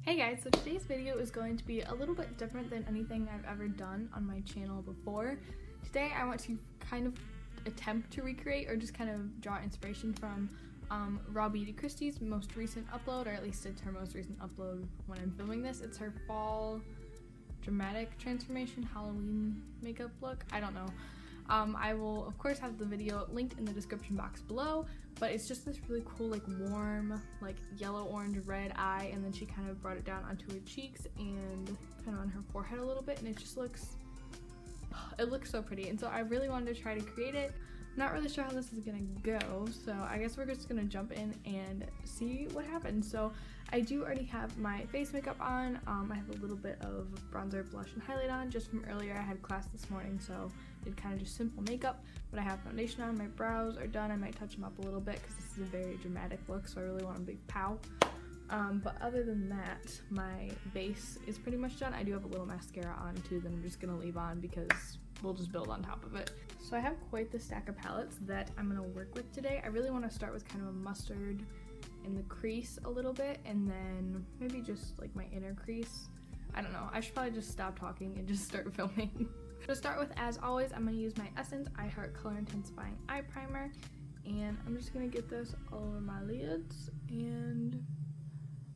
Hey guys, so today's video is going to be a little bit different than anything I've ever done on my channel before. Today I want to kind of attempt to recreate or just kind of draw inspiration from Raw Beauty Kristi's most recent upload, or at least it's her most recent upload when I'm filming this. It's her fall dramatic transformation Halloween makeup look. I don't know. I will of course have the video linked in the description box below, but it's just this really cool like warm like yellow orange red eye, and then she kind of brought it down onto her cheeks and kind of on her forehead a little bit, and it just looks so pretty. And so I really wanted to try to create it. I'm not really sure how this is gonna go, so I guess we're just gonna jump in and see what happens. So I do already have my face makeup on. I have a little bit of bronzer, blush, and highlight on just from earlier. I had class this morning, so did kind of just simple makeup, but I have foundation on. My brows are done. I might touch them up a little bit because this is a very dramatic look, so I really want a big pow. But other than that, my base is pretty much done. I do have a little mascara on too that I'm just gonna leave on because we'll just build on top of it. So I have quite the stack of palettes that I'm gonna work with today. I really want to start with kind of a mustard in the crease a little bit, and then maybe just like my inner crease. I don't know. I should probably just stop talking and just start filming. To start with, as always, I'm going to use my Essence I Heart Color Intensifying Eye Primer, and I'm just going to get this all over my lids, and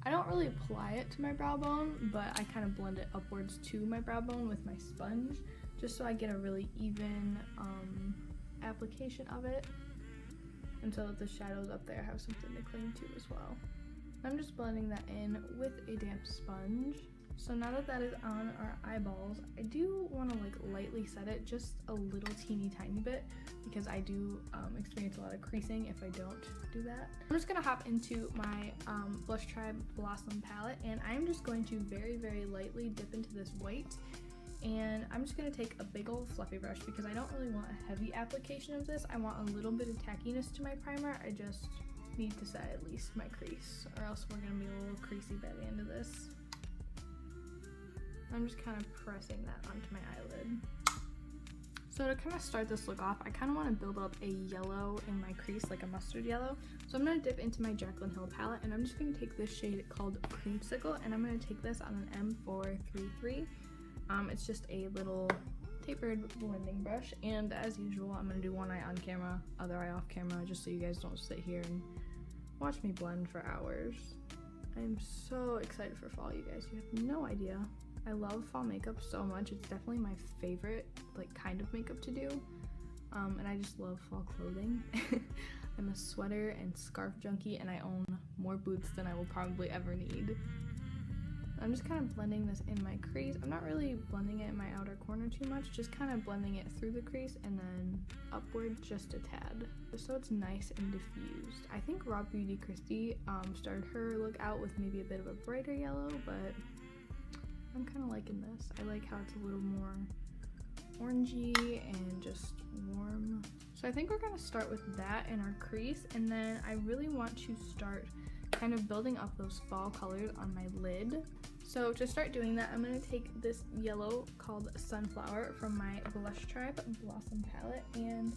I don't really apply it to my brow bone, but I kind of blend it upwards to my brow bone with my sponge, just so I get a really even application of it, and so that the shadows up there have something to cling to as well. I'm just blending that in with a damp sponge. So now that that is on our eyeballs, I do want to like lightly set it just a little teeny tiny bit because I do experience a lot of creasing if I don't do that. I'm just going to hop into my Blush Tribe Blossom palette, and I'm just going to very, very lightly dip into this white, and I'm just going to take a big old fluffy brush because I don't really want a heavy application of this. I want a little bit of tackiness to my primer. I just need to set at least my crease, or else we're going to be a little creasy by the end of this. I'm just kind of pressing that onto my eyelid. So to kind of start this look off, I kind of want to build up a yellow in my crease, like a mustard yellow. So I'm going to dip into my Jaclyn Hill palette, and I'm just going to take this shade called Creamsicle, and I'm going to take this on an M433. It's just a little tapered blending brush, and as usual, I'm going to do one eye on camera, other eye off camera, just so you guys don't sit here and watch me blend for hours. I'm so excited for fall, you guys. You have no idea. I love fall makeup so much. It's definitely my favorite like kind of makeup to do, and I just love fall clothing. I'm a sweater and scarf junkie, and I own more boots than I will probably ever need. I'm just kind of blending this in my crease. I'm not really blending it in my outer corner too much, just kind of blending it through the crease and then upward just a tad, just so it's nice and diffused. I think Raw Beauty Kristi started her look out with maybe a bit of a brighter yellow, but I'm kind of liking this. I like how it's a little more orangey and just warm. So I think we're going to start with that in our crease, and then I really want to start kind of building up those fall colors on my lid. So to start doing that, I'm going to take this yellow called Sunflower from my Blush Tribe Blossom palette, and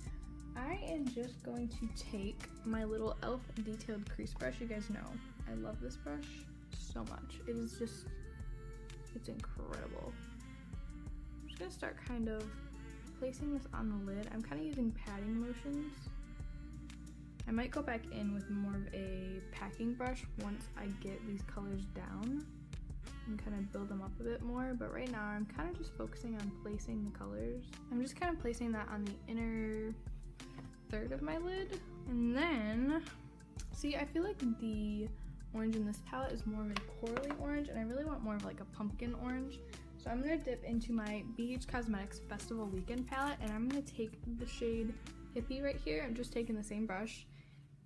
I am just going to take my little e.l.f. detailed crease brush. You guys know I love this brush so much. It is just, it's incredible. I'm just gonna start kind of placing this on the lid. I'm kind of using patting motions. I might go back in with more of a packing brush once I get these colors down and kind of build them up a bit more, but right now I'm kind of just focusing on placing the colors. I'm just kind of placing that on the inner third of my lid, and then, see, I feel like the orange in this palette is more of a corally orange, and I really want more of like a pumpkin orange. So I'm going to dip into my BH Cosmetics Festival Weekend palette, and I'm going to take the shade Hippie right here. I'm just taking the same brush,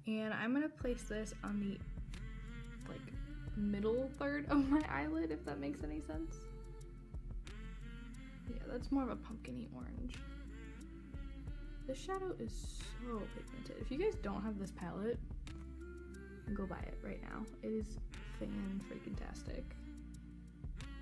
and I'm going to place this on the like middle third of my eyelid, if that makes any sense. Yeah, that's more of a pumpkin-y orange. This shadow is so pigmented. If you guys don't have this palette, go buy it right now. It is fan-freaking-tastic.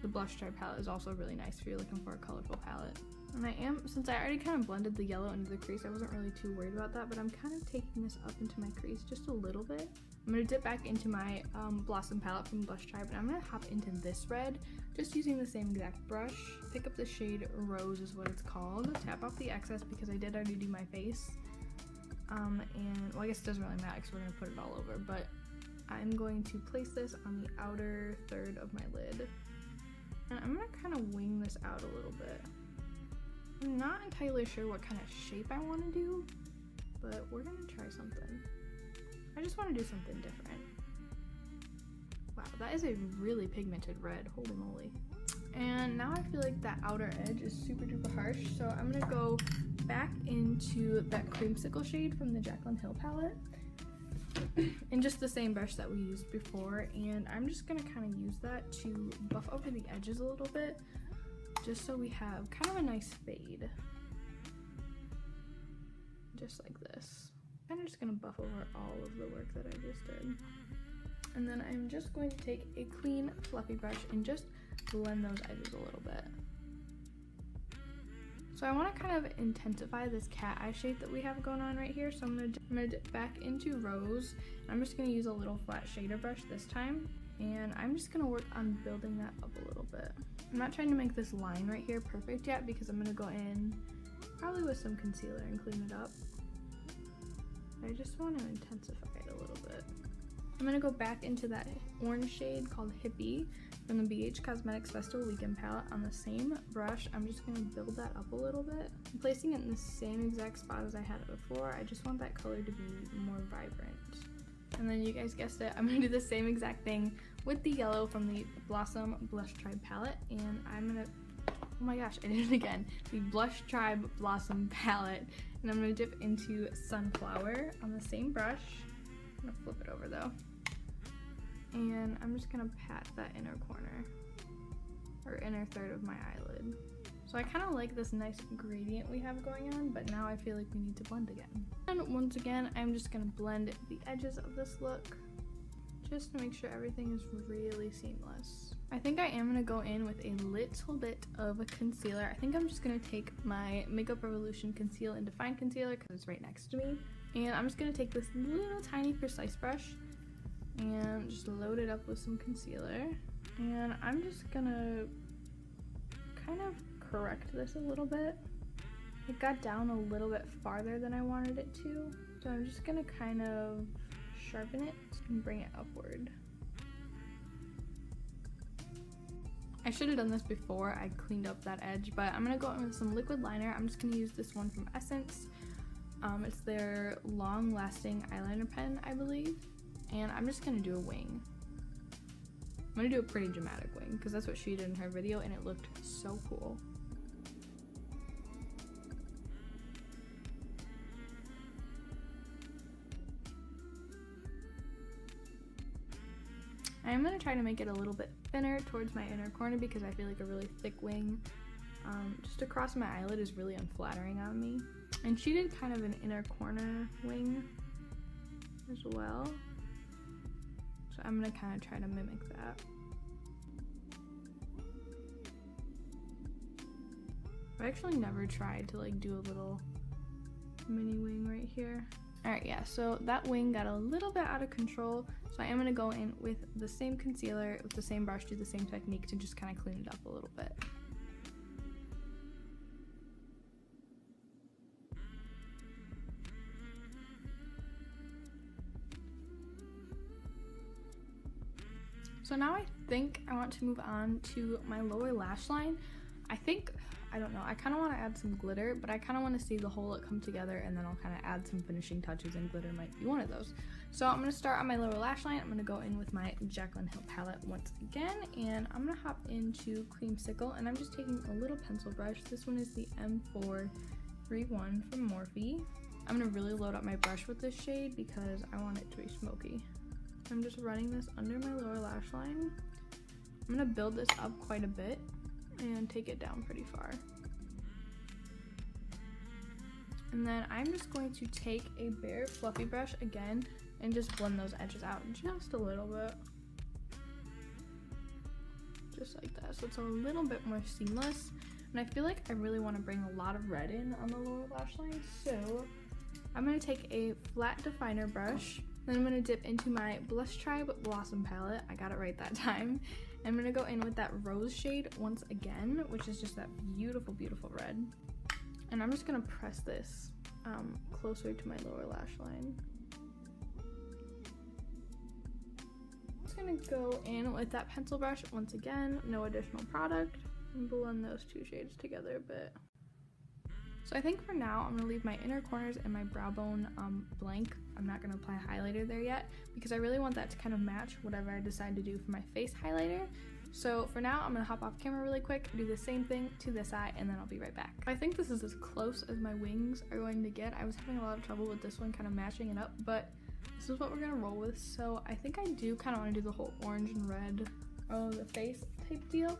the Blush Tribe palette is also really nice if you're looking for a colorful palette. And since I already kind of blended the yellow into the crease, I wasn't really too worried about that, but I'm kind of taking this up into my crease just a little bit. I'm going to dip back into my Blossom palette from Blush Tribe, and I'm going to hop into this red, just using the same exact brush. Pick up the shade Rose is what it's called. Tap off the excess because I did already do my face. And, well, I guess it doesn't really matter because we're going to put it all over, but I'm going to place this on the outer third of my lid. And I'm going to kind of wing this out a little bit. I'm not entirely sure what kind of shape I want to do, but we're going to try something. I just want to do something different. Wow, that is a really pigmented red, holy moly. And now I feel like that outer edge is super duper harsh, so I'm going to go back into that Creamsicle shade from the Jaclyn Hill palette. In just the same brush that we used before, and I'm just going to kind of use that to buff over the edges a little bit, just so we have kind of a nice fade. Just like this. I'm just going to buff over all of the work that I just did. And then I'm just going to take a clean fluffy brush and just blend those edges a little bit. So I want to kind of intensify this cat eye shape that we have going on right here. So I'm gonna dip back into Rose. I'm just going to use a little flat shader brush this time. And I'm just going to work on building that up a little bit. I'm not trying to make this line right here perfect yet because I'm going to go in probably with some concealer and clean it up. I just want to intensify it a little bit. I'm going to go back into that orange shade called Hippie from the BH Cosmetics Festival Weekend palette on the same brush. I'm just going to build that up a little bit. I'm placing it in the same exact spot as I had it before. I just want that color to be more vibrant. And then you guys guessed it, I'm going to do the same exact thing with the yellow from the Blossom Blush Tribe palette. And I'm going to, oh my gosh, I did it again. The Blush Tribe Blossom palette. And I'm going to dip into Sunflower on the same brush. I'm going to flip it over though. And I'm just going to pat that inner corner, or inner third of my eyelid. So I kind of like this nice gradient we have going on, but now I feel like we need to blend again. And once again, I'm just going to blend the edges of this look, just to make sure everything is really seamless. I think I am going to go in with a little bit of a concealer. I think I'm just going to take my Makeup Revolution Conceal and Define Concealer because it's right next to me. And I'm just going to take this little tiny precise brush and just load it up with some concealer. And I'm just going to kind of correct this a little bit. It got down a little bit farther than I wanted it to. So I'm just going to kind of sharpen it and bring it upward. I should have done this before I cleaned up that edge, but I'm going to go in with some liquid liner. I'm just going to use this one from Essence. It's their long lasting eyeliner pen, I believe. And I'm just going to do a wing. I'm going to do a pretty dramatic wing because that's what she did in her video and it looked so cool. I'm going to try to make it a little bit thinner towards my inner corner because I feel like a really thick wing just across my eyelid is really unflattering on me. And she did kind of an inner corner wing as well. So I'm going to kind of try to mimic that. I've actually never tried to like do a little mini wing right here. Alright, yeah, so that wing got a little bit out of control, so I am going to go in with the same concealer, with the same brush, do the same technique to just kind of clean it up a little bit. So now I think I want to move on to my lower lash line. I don't know, I kind of want to add some glitter, but I kind of want to see the whole look come together and then I'll kind of add some finishing touches and glitter might be one of those. So I'm going to start on my lower lash line. I'm going to go in with my Jaclyn Hill palette once again and I'm going to hop into Creamsicle and I'm just taking a little pencil brush. This one is the M431 from Morphe. I'm going to really load up my brush with this shade because I want it to be smoky. I'm just running this under my lower lash line. I'm going to build this up quite a bit and take it down pretty far. And then I'm just going to take a bare fluffy brush again and just blend those edges out just a little bit. just like that, so it's a little bit more seamless. And I feel like I really want to bring a lot of red in on the lower lash line, so I'm going to take a flat definer brush, then I'm going to dip into my Blush Tribe Blossom palette. I got it right that time. I'm going to go in with that rose shade once again, which is just that beautiful, beautiful red. And I'm just going to press this closer to my lower lash line. I'm just going to go in with that pencil brush once again, no additional product, and blend those two shades together a bit. So I think for now, I'm going to leave my inner corners and my brow bone blank. I'm not going to apply highlighter there yet because I really want that to kind of match whatever I decide to do for my face highlighter. So for now, I'm going to hop off camera really quick, do the same thing to this eye, and then I'll be right back. I think this is as close as my wings are going to get. I was having a lot of trouble with this one kind of matching it up, but this is what we're going to roll with. So I think I do kind of want to do the whole orange and red, the face type deal.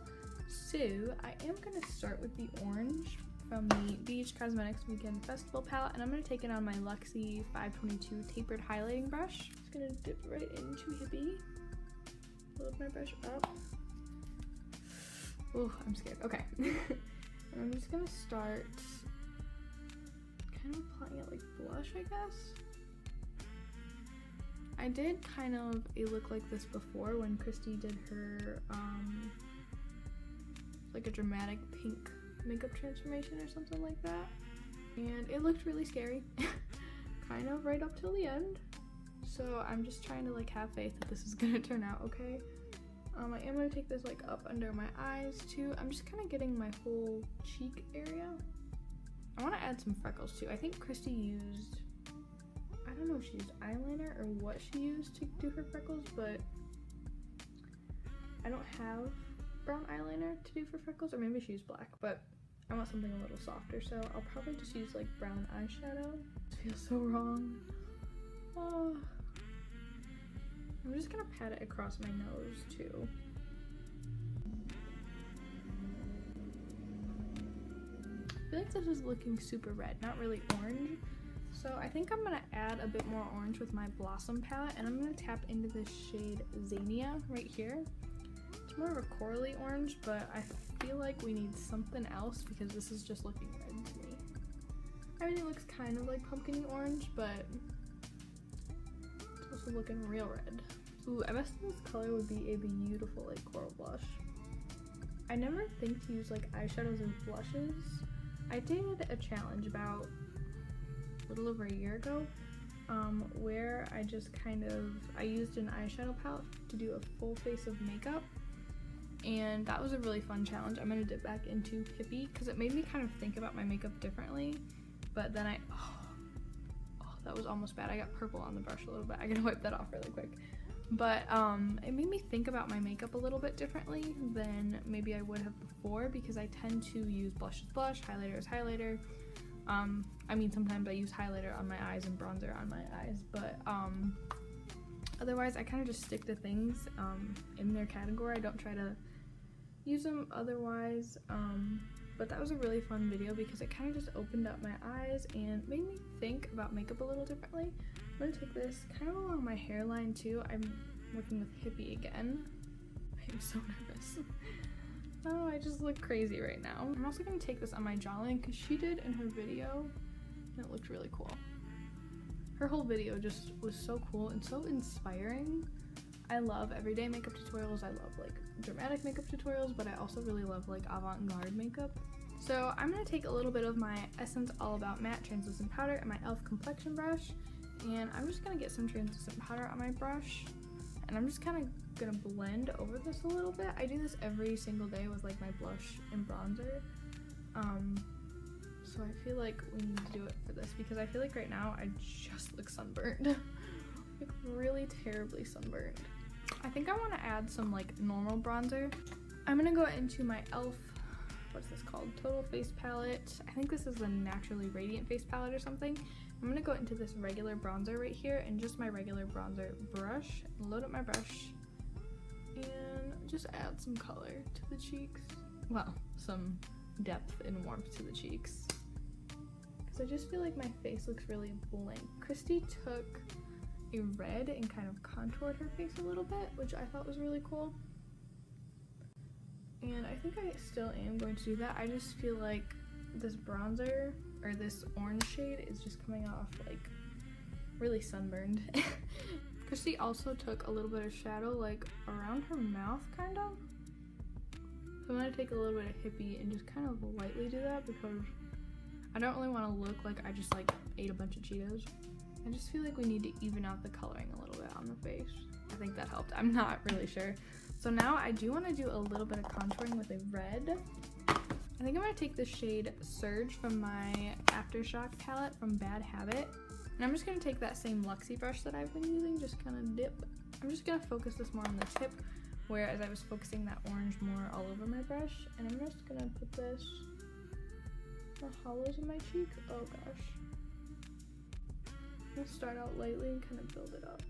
So I am going to start with the orange from the Beach Cosmetics Weekend Festival palette, and I'm going to take it on my Luxie 522 tapered highlighting brush. Just going to dip right into Hippie. Load my brush up. Oh, I'm scared. Okay. And I'm just going to start kind of applying it like blush, I guess. I did kind of a look like this before when Kristi did her like a dramatic pink makeup transformation or something like that, and it looked really scary kind of right up till the end. So I'm just trying to like have faith that this is gonna turn out okay. I am gonna take this like up under my eyes too. I'm just kind of getting my whole cheek area. I want to add some freckles too. I think Kristi used, I don't know if she used eyeliner or what she used to do her freckles, but I don't have brown eyeliner to do for freckles, or maybe she used black, but I want something a little softer, so I'll probably just use like brown eyeshadow. This feels so wrong. Oh. I'm just gonna pat it across my nose too. I feel like this is looking super red, not really orange. So I think I'm gonna add a bit more orange with my Blossom palette, and I'm gonna tap into this shade Zania right here. It's more of a corally orange, but I feel like we need something else because this is just looking red to me. I mean, it looks kind of like pumpkin-y orange, but it's also looking real red. Ooh, I bet this color would be a beautiful like coral blush. I never think to use like eyeshadows and blushes. I did a challenge about a little over a year ago where I just I used an eyeshadow palette to do a full face of makeup, and that was a really fun challenge. I'm gonna dip back into Hippie because it made me kind of think about my makeup differently, but then oh, that was almost bad. I got purple on the brush a little bit. I gotta wipe that off really quick. But it made me think about my makeup a little bit differently than maybe I would have before, because I tend to use blush as blush, highlighter as highlighter. I mean, sometimes I use highlighter on my eyes and bronzer on my eyes, but otherwise I kind of just stick to things in their category. I don't try to use them otherwise. But that was a really fun video because it kind of just opened up my eyes and made me think about makeup a little differently. I'm gonna take this kind of along my hairline too. I'm working with Hippie again. I'm so nervous. Oh, I just look crazy right now. I'm also gonna take this on my jawline because she did in her video and it looked really cool. Her whole video just was so cool and so inspiring. I love everyday makeup tutorials. I love like dramatic makeup tutorials, but I also really love like avant-garde makeup. So I'm gonna take a little bit of my Essence All About Matte Translucent Powder and my e.l.f. complexion brush, and I'm just gonna get some translucent powder on my brush, and I'm just kind of gonna blend over this a little bit. I do this every single day with like my blush and bronzer. So I feel like we need to do it for this because I feel like right now I just look sunburned. Like really terribly sunburned. I think I want to add some like normal bronzer. I'm gonna go into my e.l.f. what's this called? Total Face Palette. I think this is the Naturally Radiant Face Palette or something. I'm gonna go into this regular bronzer right here and just my regular bronzer brush. Load up my brush and just add some color to the cheeks. Well, some depth and warmth to the cheeks. Because I just feel like my face looks really blank. Kristi took a red and kind of contoured her face a little bit, which I thought was really cool. And I think I still am going to do that. I just feel like this bronzer, or this orange shade, is just coming off like really sunburned. Kristi also took a little bit of shadow like around her mouth, kind of. So I'm gonna take a little bit of hippie and just kind of lightly do that because I don't really want to look like I just like ate a bunch of Cheetos. I just feel like we need to even out the coloring a little bit on the face. I think that helped. I'm not really sure. So now I do want to do a little bit of contouring with a red. I think I'm going to take the shade Surge from my Aftershock palette from Bad Habit. And I'm just going to take that same Luxie brush that I've been using, just kind of dip. I'm just going to focus this more on the tip, whereas I was focusing that orange more all over my brush. And I'm just going to put this in the hollows of my cheek. Oh gosh. I'm going to start out lightly and kind of build it up.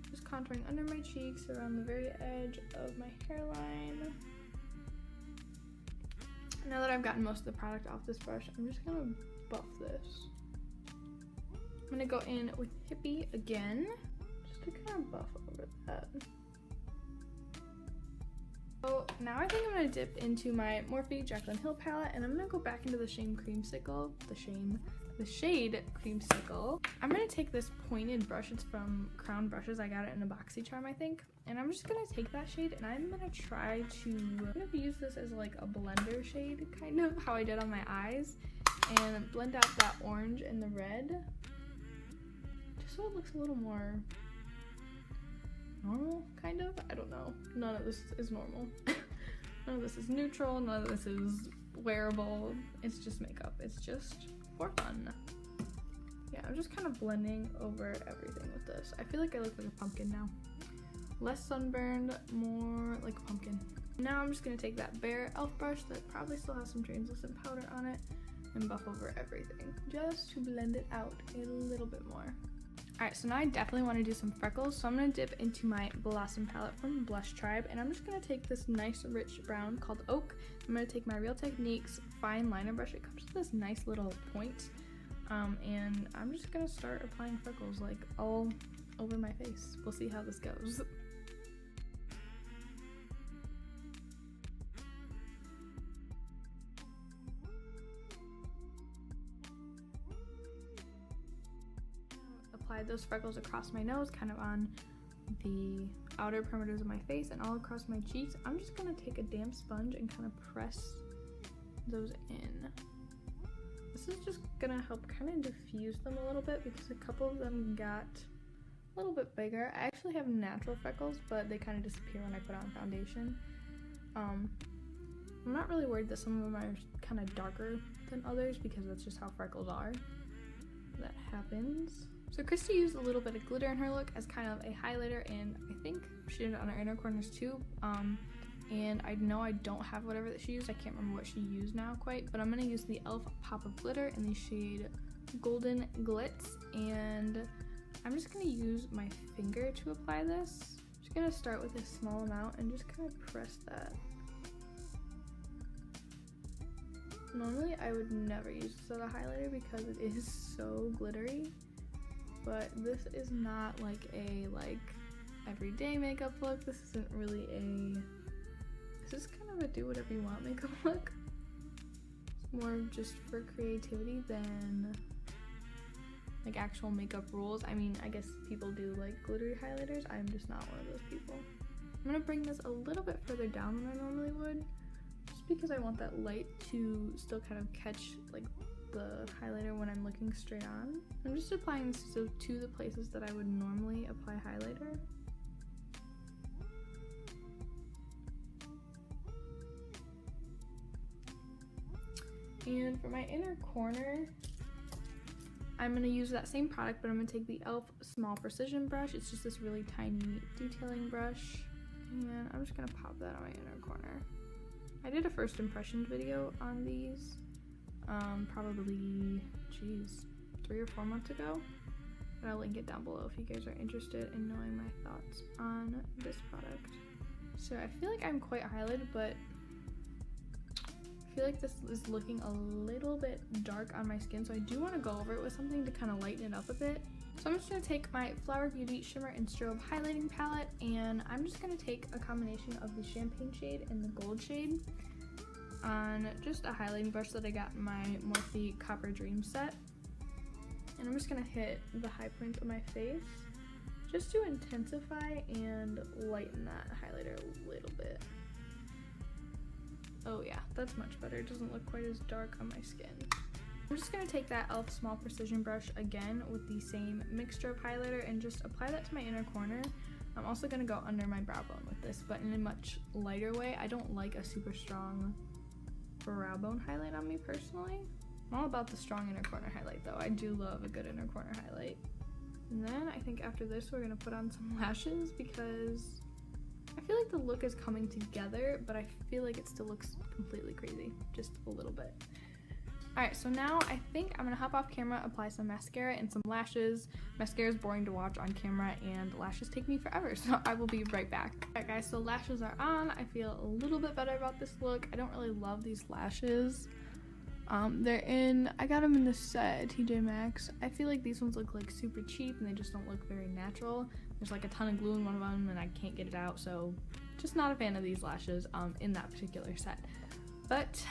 Just contouring under my cheeks, around the very edge of my hairline. Now that I've gotten most of the product off this brush, I'm just gonna buff this. I'm gonna go in with Hippie again, just to kind of buff over that. So now I think I'm gonna dip into my Morphe Jaclyn Hill palette, and I'm gonna go back into the shade Creamsicle. I'm gonna take this pointed brush. It's from Crown Brushes. I got it in a BoxyCharm, I think. And I'm just gonna take that shade and I'm gonna try to use this as like a blender shade, kind of how I did on my eyes, and blend out that orange and the red, just so it looks a little more normal, kind of. I don't know. None of this is normal. None of this is neutral. None of this is wearable. It's just makeup. It's just for fun. Yeah, I'm just kind of blending over everything with this. I feel like I look like a pumpkin now. Less sunburned, more like a pumpkin. Now I'm just gonna take that bare e.l.f. brush that probably still has some translucent powder on it and buff over everything, just to blend it out a little bit more. Alright, so now I definitely want to do some freckles, so I'm going to dip into my Blossom palette from Blush Tribe, and I'm just going to take this nice rich brown called Oak. I'm going to take my Real Techniques fine liner brush. It comes with this nice little point, and I'm just going to start applying freckles like all over my face. We'll see how this goes. Applied those freckles across my nose, kind of on the outer perimeters of my face and all across my cheeks. I'm just gonna take a damp sponge and kind of press those in. This is just gonna help kind of diffuse them a little bit because a couple of them got a little bit bigger. I actually have natural freckles, but they kind of disappear when I put on foundation. I'm not really worried that some of them are kind of darker than others because that's just how freckles are. That happens. So Kristi used a little bit of glitter in her look as kind of a highlighter, and I think she did it on her inner corners too. And I know I don't have whatever that she used. I can't remember what she used now quite, but I'm going to use the e.l.f. Pop of Glitter in the shade Golden Glitz, and I'm just going to use my finger to apply this. I'm just going to start with a small amount and just kind of press that. Normally I would never use this as a highlighter because it is so glittery, but this is not like a everyday makeup look. This isn't really this is kind of a do whatever you want makeup look. It's more just for creativity than like actual makeup rules. I mean, I guess people do like glittery highlighters. I'm just not one of those people. I'm gonna bring this a little bit further down than I normally would, just because I want that light to still kind of catch like the highlighter when I'm looking straight on. I'm just applying this to the places that I would normally apply highlighter. And for my inner corner, I'm going to use that same product, but I'm going to take the e.l.f. Small Precision brush. It's just this really tiny detailing brush, and I'm just going to pop that on my inner corner. I did a first impressions video on these probably, 3 or 4 months ago, but I'll link it down below if you guys are interested in knowing my thoughts on this product. So I feel like I'm quite highlighted, but I feel like this is looking a little bit dark on my skin, so I do want to go over it with something to kind of lighten it up a bit. So I'm just going to take my Flower Beauty Shimmer and Strobe highlighting palette, and I'm just going to take a combination of the champagne shade and the gold shade on just a highlighting brush that I got in my Morphe Copper Dream set. And I'm just going to hit the high points of my face just to intensify and lighten that highlighter a little bit. Oh yeah, that's much better. It doesn't look quite as dark on my skin. I'm just going to take that e.l.f. Small Precision brush again with the same mixture of highlighter and just apply that to my inner corner. I'm also going to go under my brow bone with this, but in a much lighter way. I don't like a super strong brow bone highlight on me personally. I'm all about the strong inner corner highlight though. I do love a good inner corner highlight. And then I think after this we're going to put on some lashes because I feel like the look is coming together, but I feel like it still looks completely crazy, just a little bit. Alright, so now I think I'm going to hop off camera, apply some mascara and some lashes. Mascara is boring to watch on camera and lashes take me forever, so I will be right back. Alright guys, so lashes are on. I feel a little bit better about this look. I don't really love these lashes. I got them in the set at TJ Maxx. I feel like these ones look like super cheap and they just don't look very natural. There's like a ton of glue in one of them and I can't get it out, so just not a fan of these lashes in that particular set. But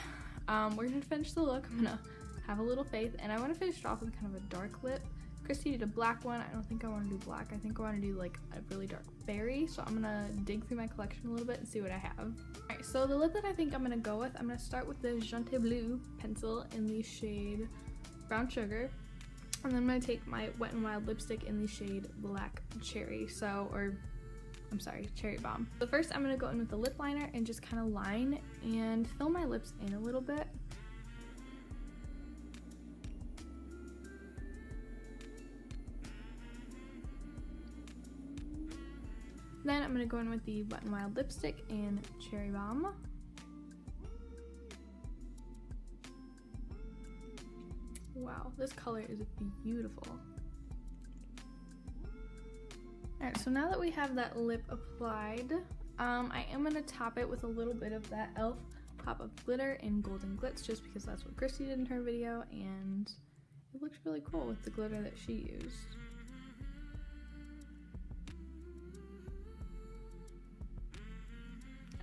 we're gonna finish the look. I'm gonna have a little faith, and I want to finish it off with kind of a dark lip. Kristi did a black one. I don't think I want to do black. I think I want to do like a really dark berry. So I'm gonna dig through my collection a little bit and see what I have. Alright, so the lip that I think I'm gonna go with, I'm gonna start with the Jante Bleu pencil in the shade Brown Sugar. And then I'm gonna take my Wet n Wild lipstick in the shade Black Cherry. Cherry Bomb. So first I'm gonna go in with the lip liner and just kind of line and fill my lips in a little bit. Then I'm gonna go in with the Wet n Wild lipstick and Cherry Bomb. Wow, this color is beautiful. Alright, so now that we have that lip applied, I am going to top it with a little bit of that e.l.f. Pop of Glitter in Golden Glitz, just because that's what Kristi did in her video, and it looks really cool with the glitter that she used.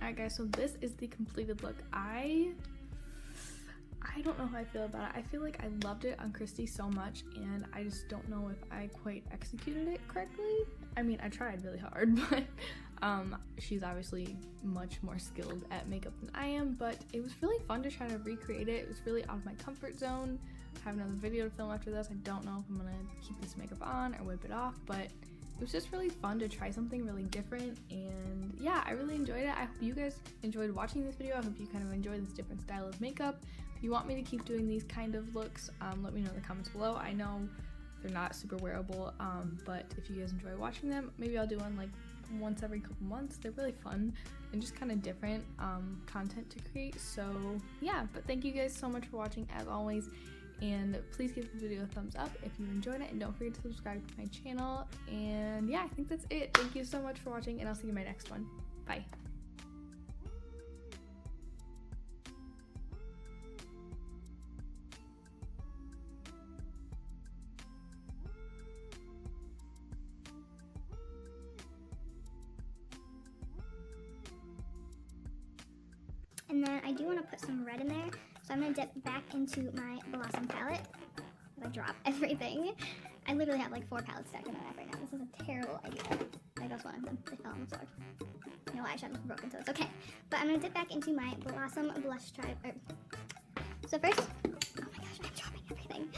Alright guys, so this is the completed look. I don't know how I feel about it. I feel like I loved it on Kristi so much, and I just don't know if I quite executed it correctly. I mean, I tried really hard, but she's obviously much more skilled at makeup than I am, but it was really fun to try to recreate it. It was really out of my comfort zone. I have another video to film after this. I don't know if I'm gonna keep this makeup on or wipe it off, but it was just really fun to try something really different, and yeah, I really enjoyed it. I hope you guys enjoyed watching this video. I hope you kind of enjoyed this different style of makeup. If you want me to keep doing these kind of looks, let me know in the comments below. I know they're not super wearable, but if you guys enjoy watching them, maybe I'll do one like once every couple months. They're really fun and just kind of different content to create. So yeah, but thank you guys so much for watching as always, and please give the video a thumbs up if you enjoyed it, and don't forget to subscribe to my channel. And yeah, I think that's it. Thank you so much for watching, and I'll see you in my next one. Bye. And then I do want to put some red in there, so I'm going to dip back into my Blossom palette. I drop everything. I literally have like 4 palettes stacked in my lap right now. This is a terrible idea. There goes one of them. They fell on the floor. No, eyeshadow's broken, so it's okay. But I'm going to dip back into my Blossom blush tribe. So first, oh my gosh, I'm dropping everything.